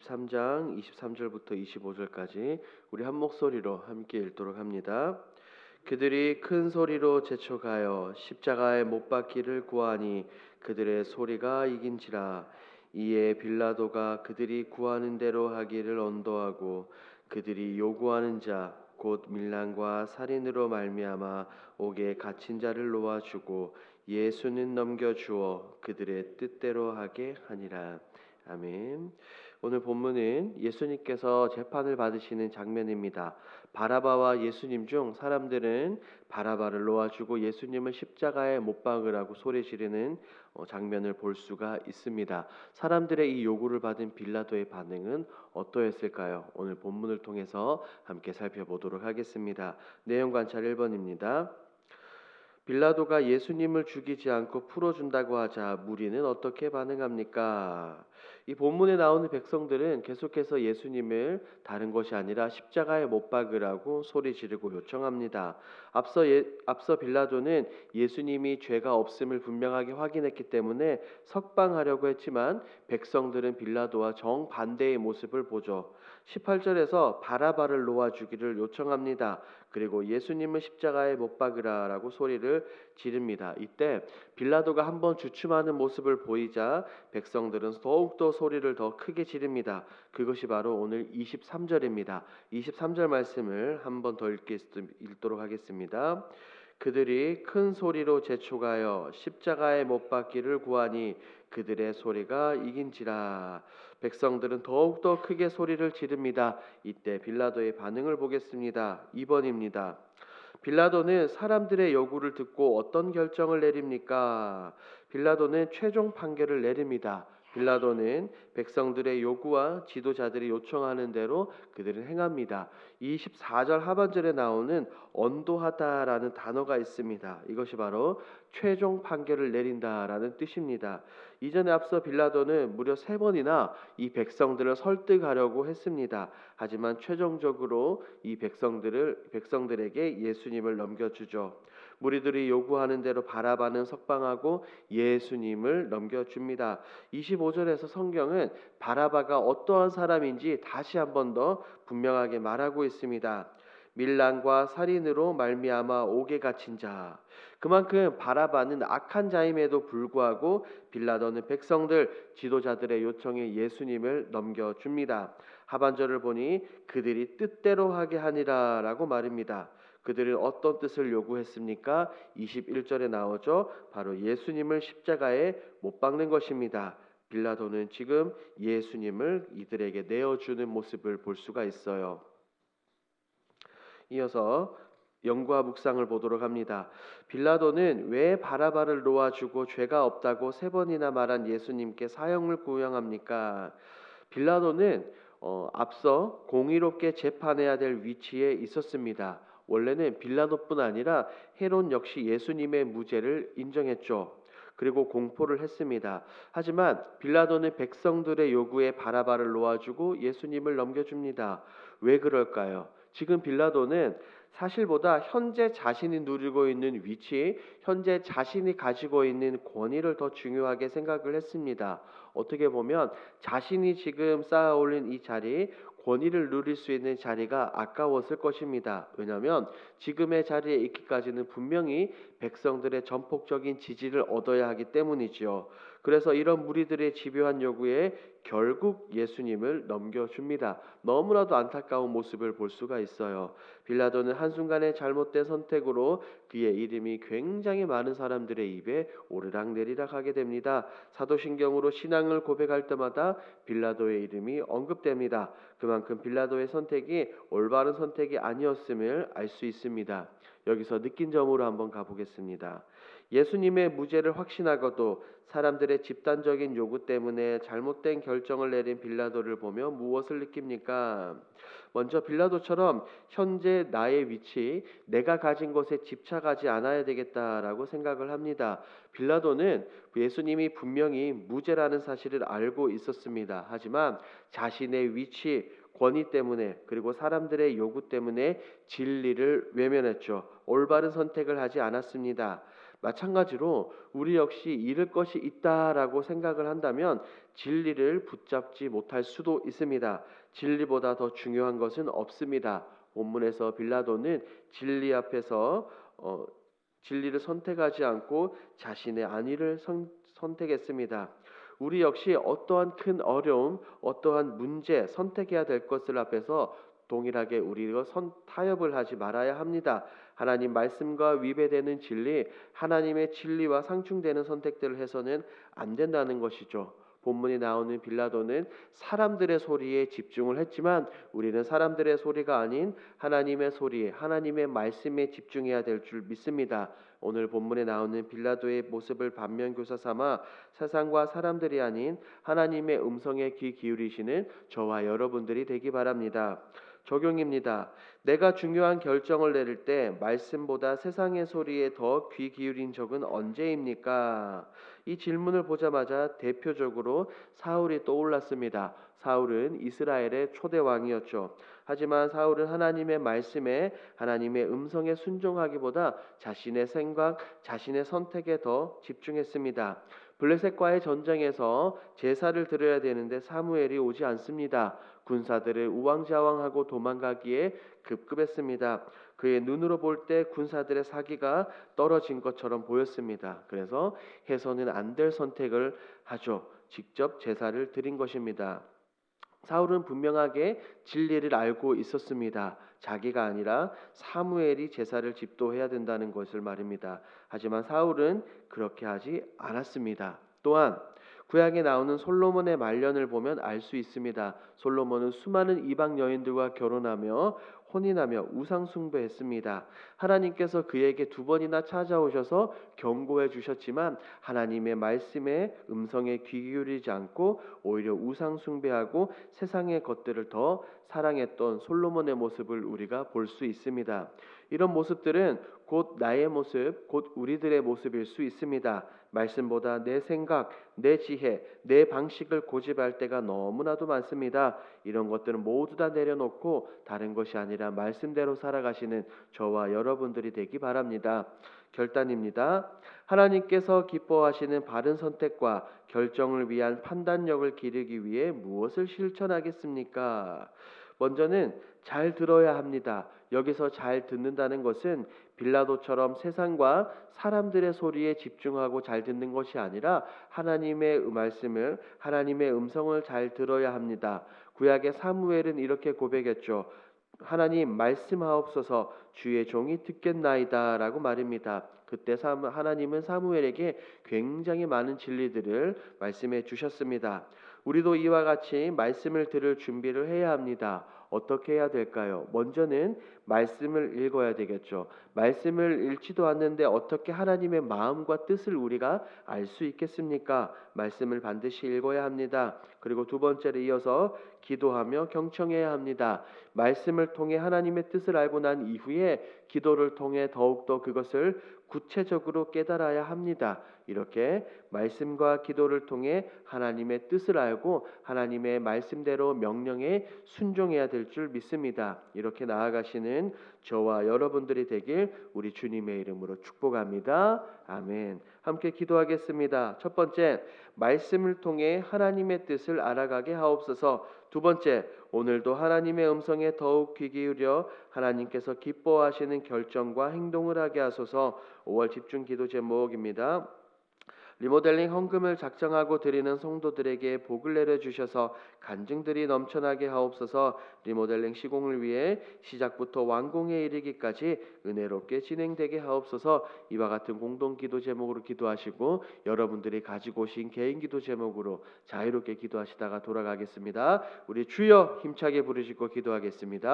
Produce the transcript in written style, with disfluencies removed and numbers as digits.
23장 23절부터 25절까지 우리 한 목소리로 함께 읽도록 합니다. 그들이 큰 소리로 재촉하여 십자가에 못 박기를 구하니 그들의 소리가 이긴지라. 이에 빌라도가 그들이 구하는 대로 하기를 언도하고 그들이 요구하는 자 곧 밀란과 살인으로 말미암아 옥에 갇힌 자를 놓아주고 예수는 넘겨주어 그들의 뜻대로 하게 하니라. 아멘. 오늘 본문은 예수님께서 재판을 받으시는 장면입니다. 바라바와 예수님 중 사람들은 바라바를 놓아주고 예수님을 십자가에 못 박으라고 소리 지르는 장면을 볼 수가 있습니다. 사람들의 이 요구를 받은 빌라도의 반응은 어떠했을까요? 오늘 본문을 통해서 함께 살펴보도록 하겠습니다. 내용 관찰 1번입니다. 빌라도가 예수님을 죽이지 않고 풀어준다고 하자 무리는 어떻게 반응합니까? 이 본문에 나오는 백성들은 계속해서 예수님을 다른 것이 아니라 십자가에 못 박으라고 소리 지르고 요청합니다. 앞서 빌라도는 예수님이 죄가 없음을 분명하게 확인했기 때문에 석방하려고 했지만 백성들은 빌라도와 정반대의 모습을 보죠. 18절에서 바라바를 놓아주기를 요청합니다. 그리고 예수님을 십자가에 못 박으라라고 소리를 지릅니다. 이때 빌라도가 한번 주춤하는 모습을 보이자 백성들은 더욱더 소리를 더 크게 지릅니다. 그것이 바로 오늘 23절입니다. 23절 말씀을 한번 더 읽도록 하겠습니다. 그들이 큰 소리로 재촉하여 십자가에 못 박기를 구하니 그들의 소리가 이긴지라. 백성들은 더욱더 크게 소리를 지릅니다. 이때 빌라도의 반응을 보겠습니다. 2번입니다. 빌라도는 사람들의 요구를 듣고 어떤 결정을 내립니까? 빌라도는 최종 판결을 내립니다. 빌라도는 백성들의 요구와 지도자들이 요청하는 대로 그들은 행합니다. 24절 하반절에 나오는 언도하다라는 단어가 있습니다. 이것이 바로 최종 판결을 내린다라는 뜻입니다. 이전에 앞서 빌라도는 무려 3번이나 이 백성들을 설득하려고 했습니다. 하지만 최종적으로 이 백성들에게 예수님을 넘겨주죠. 무리들이 요구하는 대로 바라바는 석방하고 예수님을 넘겨줍니다. 25절에서 성경은 바라바가 어떠한 사람인지 다시 한 번 더 분명하게 말하고 있습니다. 밀란과 살인으로 말미암아 옥에 갇힌 자. 그만큼 바라바는 악한 자임에도 불구하고 빌라도는 백성들 지도자들의 요청에 예수님을 넘겨줍니다. 하반절을 보니 그들이 뜻대로 하게 하니라 라고 말입니다. 그들은 어떤 뜻을 요구했습니까? 21절에 나오죠. 바로 예수님을 십자가에 못 박는 것입니다. 빌라도는 지금 예수님을 이들에게 내어주는 모습을 볼 수가 있어요. 이어서 영과 묵상을 보도록 합니다. 빌라도는 왜 바라바를 놓아주고 죄가 없다고 3번이나 말한 예수님께 사형을 구형합니까? 빌라도는 앞서 공의롭게 재판해야 될 위치에 있었습니다. 원래는 빌라도뿐 아니라 헤롯 역시 예수님의 무죄를 인정했죠. 그리고 공포를 했습니다. 하지만 빌라도는 백성들의 요구에 바라바를 놓아주고 예수님을 넘겨줍니다. 왜 그럴까요? 지금 빌라도는 사실보다 현재 자신이 누리고 있는 위치, 현재 자신이 가지고 있는 권위를 더 중요하게 생각을 했습니다. 어떻게 보면 자신이 지금 쌓아올린 이 자리, 권위를 누릴 수 있는 자리가 아까웠을 것입니다. 왜냐하면 지금의 자리에 있기까지는 분명히 백성들의 전폭적인 지지를 얻어야 하기 때문이지요. 그래서 이런 무리들의 집요한 요구에 결국 예수님을 넘겨줍니다. 너무나도 안타까운 모습을 볼 수가 있어요. 빌라도는 한순간의 잘못된 선택으로 그의 이름이 굉장히 많은 사람들의 입에 오르락내리락 하게 됩니다. 사도신경으로 신앙을 고백할 때마다 빌라도의 이름이 언급됩니다. 그만큼 빌라도의 선택이 올바른 선택이 아니었음을 알 수 있습니다. 여기서 느낀 점으로 한번 가보겠습니다. 예수님의 무죄를 확신하고도 사람들의 집단적인 요구 때문에 잘못된 결정을 내린 빌라도를 보며 무엇을 느낍니까? 먼저 빌라도처럼 현재 나의 위치, 내가 가진 것에 집착하지 않아야 되겠다라고 생각을 합니다. 빌라도는 예수님이 분명히 무죄라는 사실을 알고 있었습니다. 하지만 자신의 위치, 권위 때문에 그리고 사람들의 요구 때문에 진리를 외면했죠. 올바른 선택을 하지 않았습니다. 마찬가지로 우리 역시 잃을 것이 있다라고 생각을 한다면 진리를 붙잡지 못할 수도 있습니다. 진리보다 더 중요한 것은 없습니다. 본문에서 빌라도는 진리 앞에서 진리를 선택하지 않고 자신의 안위를 선택했습니다. 우리 역시 어떠한 큰 어려움, 어떠한 문제, 선택해야 될 것을 앞에서 동일하게 우리가 타협을 하지 말아야 합니다. 하나님 말씀과 위배되는 진리, 하나님의 진리와 상충되는 선택들을 해서는 안 된다는 것이죠. 본문이 나오는 빌라도는 사람들의 소리에 집중을 했지만 우리는 사람들의 소리가 아닌 하나님의 소리, 하나님의 말씀에 집중해야 될 줄 믿습니다. 오늘 본문에 나오는 빌라도의 모습을 반면교사 삼아 세상과 사람들이 아닌 하나님의 음성에 귀 기울이시는 저와 여러분들이 되기 바랍니다. 적용입니다. 내가 중요한 결정을 내릴 때 말씀보다 세상의 소리에 더 귀 기울인 적은 언제입니까? 이 질문을 보자마자 대표적으로 사울이 떠올랐습니다. 사울은 이스라엘의 초대 왕이었죠. 하지만 사울은 하나님의 말씀에 하나님의 음성에 순종하기보다 자신의 생각, 자신의 선택에 더 집중했습니다. 블레셋과의 전쟁에서 제사를 드려야 되는데 사무엘이 오지 않습니다. 군사들을 우왕좌왕하고 도망가기에 급급했습니다. 그의 눈으로 볼 때 군사들의 사기가 떨어진 것처럼 보였습니다. 그래서 해서는 안 될 선택을 하죠. 직접 제사를 드린 것입니다. 사울은 분명하게 진리를 알고 있었습니다. 자기가 아니라 사무엘이 제사를 집도해야 된다는 것을 말입니다. 하지만 사울은 그렇게 하지 않았습니다. 또한 구약에 나오는 솔로몬의 말년을 보면 알 수 있습니다. 솔로몬은 수많은 이방 여인들과 결혼하며 혼인하며 우상 숭배했습니다. 하나님께서 그에게 2번이나 찾아오셔서 경고해 주셨지만 하나님의 말씀에 음성에 귀 기울이지 않고 오히려 우상 숭배하고 세상의 것들을 더 사랑했던 솔로몬의 모습을 우리가 볼 수 있습니다. 이런 모습들은 곧 나의 모습, 곧 우리들의 모습일 수 있습니다. 말씀보다 내 생각, 내 지혜, 내 방식을 고집할 때가 너무나도 많습니다. 이런 것들은 모두 다 내려놓고 다른 것이 아니라 말씀대로 살아가시는 저와 여러분들이 되기 바랍니다. 결단입니다. 하나님께서 기뻐하시는 바른 선택과 결정을 위한 판단력을 기르기 위해 무엇을 실천하겠습니까? 먼저는 잘 들어야 합니다. 여기서 잘 듣는다는 것은 빌라도처럼 세상과 사람들의 소리에 집중하고 잘 듣는 것이 아니라 하나님의 말씀을, 하나님의 음성을 잘 들어야 합니다. 구약의 사무엘은 이렇게 고백했죠. 하나님 말씀하옵소서, 주의 종이 듣겠나이다 라고 말입니다. 그때 하나님은 사무엘에게 굉장히 많은 진리들을 말씀해 주셨습니다. 우리도 이와 같이 말씀을 들을 준비를 해야 합니다. 어떻게 해야 될까요? 먼저는 말씀을 읽어야 되겠죠. 말씀을 읽지도 않는데 어떻게 하나님의 마음과 뜻을 우리가 알 수 있겠습니까? 말씀을 반드시 읽어야 합니다. 그리고 2번째로 이어서 기도하며 경청해야 합니다. 말씀을 통해 하나님의 뜻을 알고 난 이후에 기도를 통해 더욱더 그것을 구체적으로 깨달아야 합니다. 이렇게 말씀과 기도를 통해 하나님의 뜻을 알고 하나님의 말씀대로 명령에 순종해야 될 줄 믿습니다. 이렇게 나아가시는 저와 여러분들이 되길 우리 주님의 이름으로 축복합니다. 아멘. 함께 기도하겠습니다. 첫 번째, 말씀을 통해 하나님의 뜻을 알아가게 하옵소서. 2번째, 오늘도 하나님의 음성에 더욱 귀 기울여 하나님께서 기뻐하시는 결정과 행동을 하게 하소서. 5월 집중 기도 제목입니다. 리모델링 헌금을 작정하고 드리는 성도들에게 복을 내려주셔서 간증들이 넘쳐나게 하옵소서. 리모델링 시공을 위해 시작부터 완공에 이르기까지 은혜롭게 진행되게 하옵소서. 이와 같은 공동기도 제목으로 기도하시고 여러분들이 가지고 오신 개인기도 제목으로 자유롭게 기도하시다가 돌아가겠습니다. 우리 주여 힘차게 부르시고 기도하겠습니다.